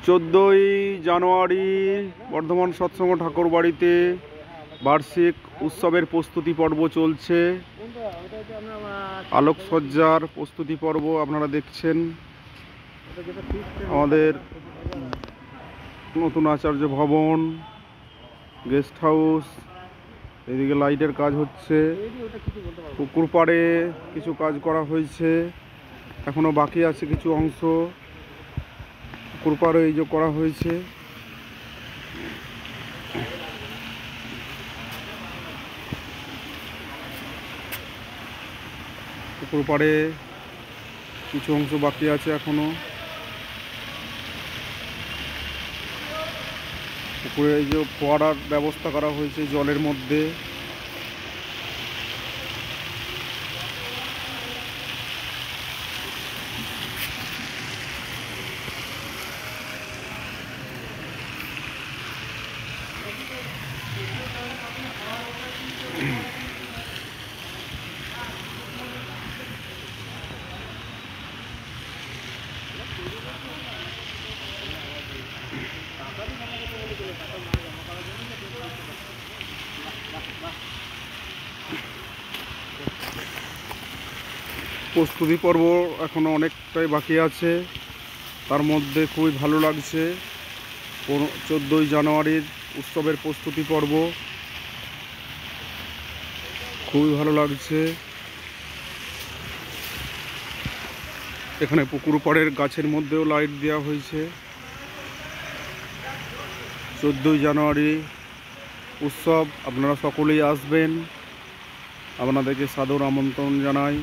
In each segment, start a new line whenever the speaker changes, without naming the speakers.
14ই জানুয়ারি বর্ধমান সৎসঙ্গ ঠাকুরবাড়িতে বার্ষিক উৎসবের প্রস্তুতি পর্ব চলছে। আলোকসজ্জার প্রস্তুতি পর্ব আপনারা দেখছেন। আমাদের নতুন আচার্য ভবন, গেস্ট হাউস, এদিকে লাইটের কাজ হচ্ছে। পুকুর পাড়ে কিছু কাজ করা হয়েছে, এখনো বাকি আছে কিছু অংশ। পুকুর পাড়ে এই যে করা হয়েছে। পুকুর পাড়ে কিছু অংশ বাকি আছে এখনো। পুকুরে এই যে ফোয়ারার ব্যবস্থা করা হয়েছে জলের মধ্যে। প্রস্তুতি পর্ব এখনো অনেকটাই বাকি আছে, তার মধ্যে খুবই ভালো লাগছে 14ই জানুয়ারির উৎসবের প্রস্তুতি পর্ব। খুবই ভালো লাগছে। এখানে পুকুর পাড়ের গাছের মধ্যেও লাইট দেওয়া হয়েছে। 14ই জানুয়ারি উৎসব, আপনারা সকলেই আসবেন, আপনাদেরকে সাদর আমন্ত্রণ জানাই।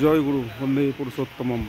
জয় গুরু, বন্দে পুরুষোত্তমম।